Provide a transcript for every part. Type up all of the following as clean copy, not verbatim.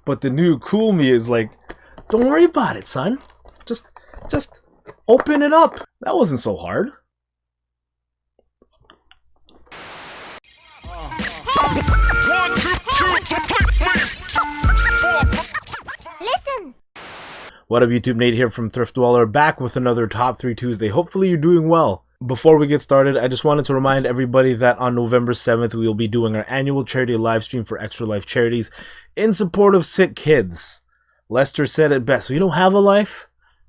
But the new cool me is like, don't worry about it, son. Just open it up. That wasn't so hard. Listen. What up, YouTube? Nate here from Thrift Dweller, back with another Top 3 Tuesday. Hopefully you're doing well. Before we get started, I just wanted to remind everybody that on November 7th, we will be doing our annual charity live stream for Extra Life Charities in support of sick kids. Lester said it best, we don't have a life,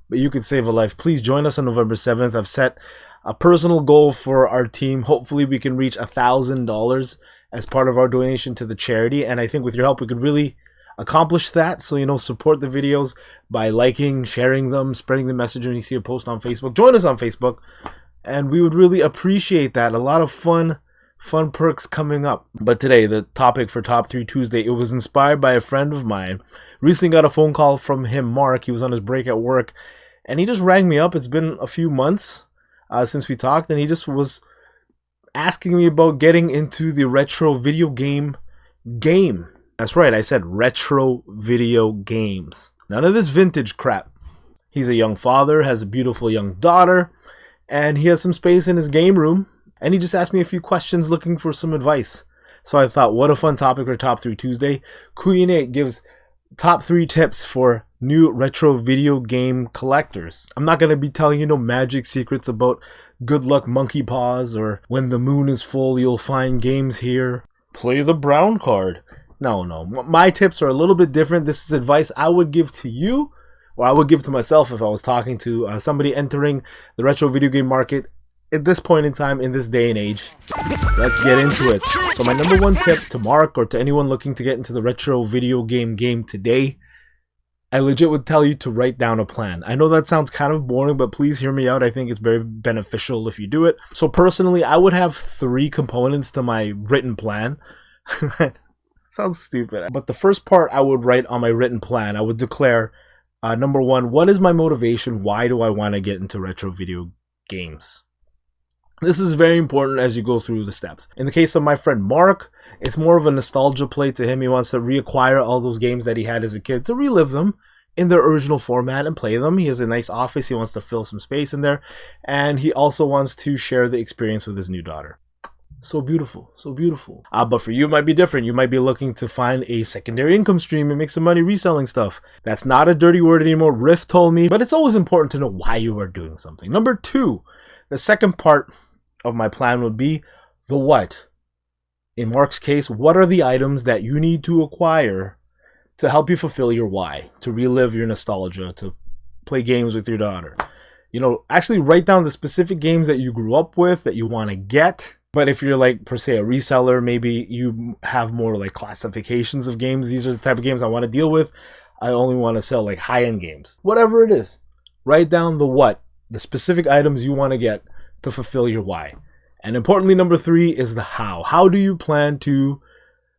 but you could save a life. Please join us on November 7th. I've set a personal goal for our team. Hopefully we can reach $1,000 as part of our donation to the charity, and I think with your help we could really accomplish that. So, support the videos by liking, sharing them, spreading the message when you see a post on Facebook. Join us on Facebook, and we would really appreciate that. A lot of fun perks coming up. But today, the topic for Top 3 Tuesday, it was inspired by a friend of mine. Recently got a phone call from him, Mark. He was on his break at work, and he just rang me up. It's been a few months since we talked, and he just was asking me about getting into the retro video game. That's right, I said retro video games. None of this vintage crap. He's a young father, has a beautiful young daughter, and he has some space in his game room. And he just asked me a few questions looking for some advice. So I thought, what a fun topic for Top 3 Tuesday. Nate gives top 3 tips for new retro video game collectors. I'm not going to be telling you no magic secrets about good luck monkey paws or when the moon is full you'll find games here. Play the brown card. No. My tips are a little bit different. This is advice I would give to you, or I would give to myself if I was talking to somebody entering the retro video game market at this point in time, in this day and age. Let's get into it. So my number 1 tip to Mark, or to anyone looking to get into the retro video game today, I legit would tell you to write down a plan. I know that sounds kind of boring, but please hear me out. I think it's very beneficial if you do it. So personally, I would have 3 components to my written plan. Sounds stupid. But the first part I would write on my written plan, I would declare, number 1, what is my motivation? Why do I want to get into retro video games? This is very important as you go through the steps. In the case of my friend Mark, it's more of a nostalgia play to him. He wants to reacquire all those games that he had as a kid, to relive them in their original format and play them. He has a nice office. He wants to fill some space in there. And he also wants to share the experience with his new daughter. So beautiful, so beautiful. But for you, it might be different. You might be looking to find a secondary income stream and make some money reselling stuff. That's not a dirty word anymore. Riff told me, but it's always important to know why you are doing something. Number 2, the second part of my plan would be the what. In Mark's case, what are the items that you need to acquire to help you fulfill your why, to relive your nostalgia, to play games with your daughter? Actually write down the specific games that you grew up with, that you want to get. But if you're like, per se, a reseller, maybe you have more like classifications of games. These are the type of games I want to deal with. I only want to sell like high-end games. Whatever it is, write down the what, the specific items you want to get to fulfill your why. And importantly, number 3 is the how. How do you plan to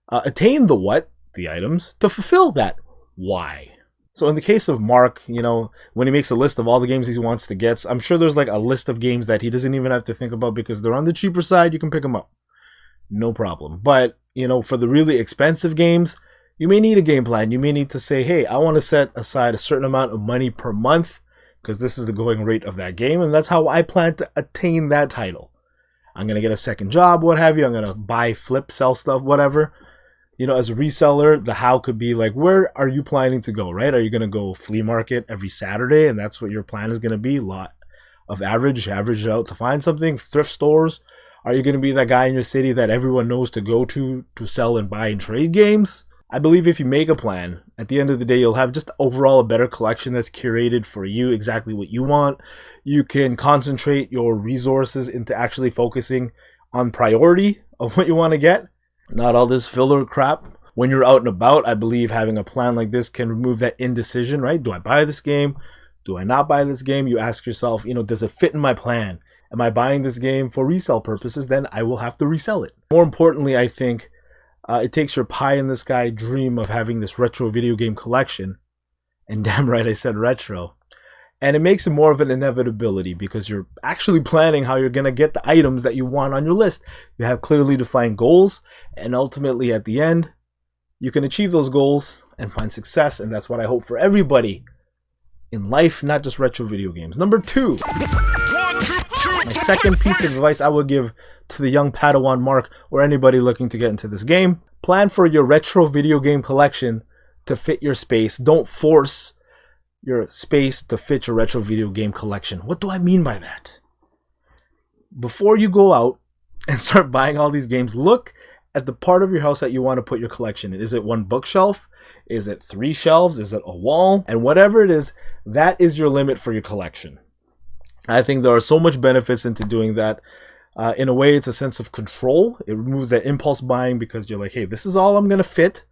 attain the what, the items, to fulfill that why? So in the case of Mark, when he makes a list of all the games he wants to get, I'm sure there's like a list of games that he doesn't even have to think about because they're on the cheaper side. You can pick them up. No problem. But, for the really expensive games, you may need a game plan. You may need to say, hey, I want to set aside a certain amount of money per month because this is the going rate of that game, and that's how I plan to attain that title. I'm going to get a second job, what have you. I'm going to buy, flip, sell stuff, whatever. As a reseller, the how could be like, where are you planning to go, right? Are you going to go flea market every Saturday, and that's what your plan is going to be? Lot of average out to find something. Thrift stores. Are you going to be that guy in your city that everyone knows to go to sell and buy and trade games? I believe if you make a plan, at the end of the day, you'll have just overall a better collection that's curated for you, exactly what you want. You can concentrate your resources into actually focusing on priority of what you want to get, not all this filler crap. When you're out and about, I believe having a plan like this can remove that indecision, right? Do I buy this game? Do I not buy this game? You ask yourself, does it fit in my plan? Am I buying this game for resale purposes? Then I will have to resell it. More importantly, I think it takes your pie-in-the-sky dream of having this retro video game collection, and damn right I said retro, and it makes it more of an inevitability because you're actually planning how you're going to get the items that you want on your list. You have clearly defined goals, and ultimately at the end, you can achieve those goals and find success, and that's what I hope for everybody in life, not just retro video games. Number 2, my second piece of advice I would give to the young Padawan Mark or anybody looking to get into this game: plan for your retro video game collection to fit your space. Don't force your space to fit your retro video game collection. What do I mean by that? Before you go out and start buying all these games, look at the part of your house that you want to put your collection in. Is it one bookshelf? Is it 3 shelves? Is it a wall? And whatever it is, that is your limit for your collection. I think there are so much benefits into doing that. In a way, it's a sense of control. It removes that impulse buying because you're like, hey, this is all I'm going to fit,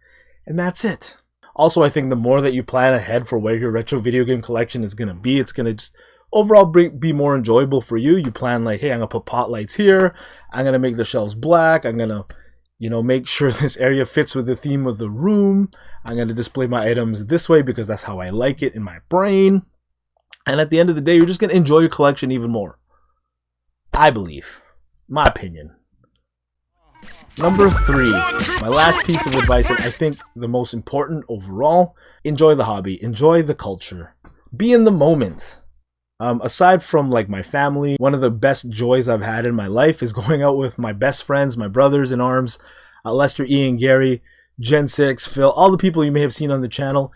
and that's it. Also, I think the more that you plan ahead for where your retro video game collection is going to be, it's going to just overall be more enjoyable for you. You plan like, hey, I'm going to put pot lights here. I'm going to make the shelves black. I'm going to, make sure this area fits with the theme of the room. I'm going to display my items this way because that's how I like it in my brain. And at the end of the day, you're just going to enjoy your collection even more. I believe. My opinion. Number 3, my last piece of advice, and I think the most important overall: enjoy the hobby, enjoy the culture, be in the moment. Aside from like my family, one of the best joys I've had in my life is going out with my best friends, my brothers in arms, Lester, Ian, Gary, Gen 6, Phil, all the people you may have seen on the channel,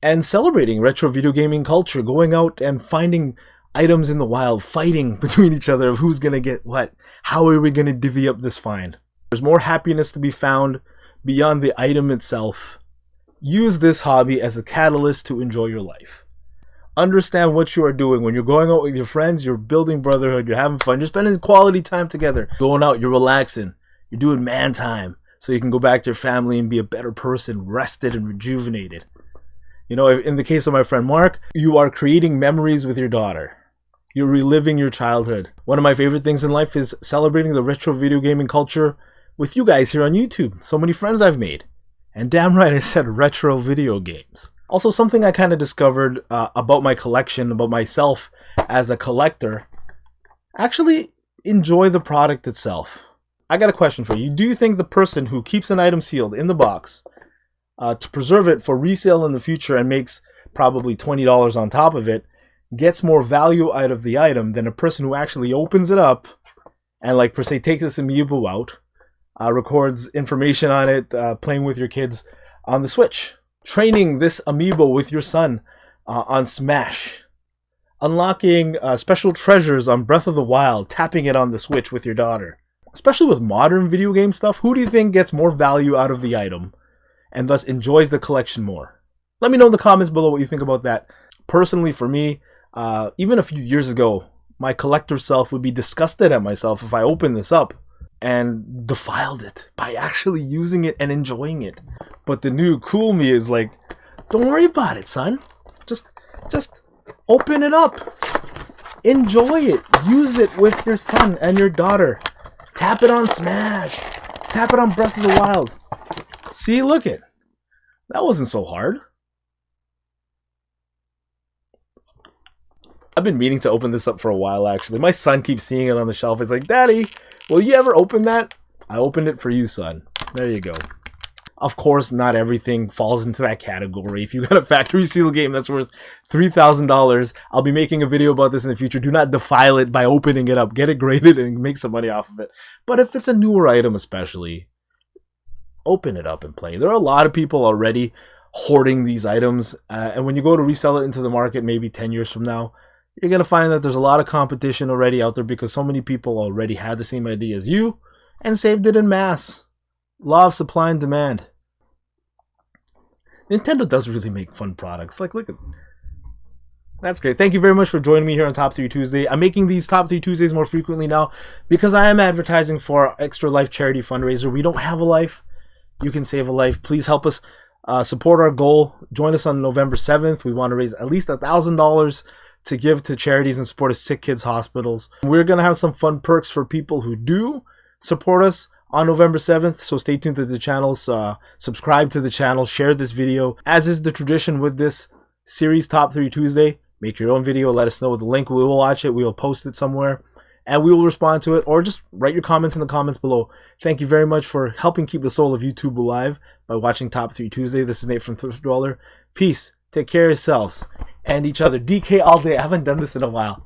and celebrating retro video gaming culture, going out and finding items in the wild, fighting between each other of who's gonna get what, how are we gonna divvy up this find. There's more happiness to be found beyond the item itself. Use this hobby as a catalyst to enjoy your life. Understand what you are doing. When you're going out with your friends, you're building brotherhood, you're having fun, you're spending quality time together. Going out, you're relaxing, you're doing man time, so you can go back to your family and be a better person, rested and rejuvenated. In the case of my friend Mark, you are creating memories with your daughter. You're reliving your childhood. One of my favorite things in life is celebrating the retro video gaming culture with you guys here on YouTube. So many friends I've made. And damn right I said retro video games. Also, something I kind of discovered about my collection, about myself as a collector: actually enjoy the product itself. I got a question for you. Do you think the person who keeps an item sealed in the box to preserve it for resale in the future and makes probably $20 on top of it gets more value out of the item than a person who actually opens it up and, like, per se, takes this amiibo out, records information on it, playing with your kids on the Switch, training this amiibo with your son on Smash, unlocking special treasures on Breath of the Wild, tapping it on the Switch with your daughter? Especially with modern video game stuff, who do you think gets more value out of the item and thus enjoys the collection more? Let me know in the comments below what you think about that. Personally, for me, even a few years ago, my collector self would be disgusted at myself if I opened this up and defiled it by actually using it and enjoying it. But the new cool me is like, don't worry about it, son. Just open it up. Enjoy it. Use it with your son and your daughter. Tap it on Smash. Tap it on Breath of the Wild. See, look it. That wasn't so hard. I've been meaning to open this up for a while, actually. My son keeps seeing it on the shelf. It's like, Daddy, will you ever open that? I opened it for you, son. There you go. Of course, not everything falls into that category. If you got a factory seal game that's worth $3,000, I'll be making a video about this in the future. Do not defile it by opening it up. Get it graded and make some money off of it. But if it's a newer item especially, open it up and play. There are a lot of people already hoarding these items. And when you go to resell it into the market maybe 10 years from now, you're going to find that there's a lot of competition already out there because so many people already had the same idea as you and saved it in mass. Law of supply and demand. Nintendo does really make fun products. Like, look at... That's great. Thank you very much for joining me here on Top 3 Tuesday. I'm making these Top 3 Tuesdays more frequently now because I am advertising for our Extra Life charity fundraiser. We don't have a life. You can save a life. Please help us support our goal. Join us on November 7th. We want to raise at least $1,000 to give to charities and support sick kids' hospitals. We're going to have some fun perks for people who do support us on November 7th, so stay tuned to the channels, subscribe to the channel, share this video. As is the tradition with this series, Top 3 Tuesday, make your own video, let us know the link, we will watch it, we will post it somewhere, and we will respond to it, or just write your comments in the comments below. Thank you very much for helping keep the soul of YouTube alive by watching Top 3 Tuesday. This is Nate from Thrift Dweller. Peace. Take care of yourselves and each other. DK all day. I haven't done this in a while.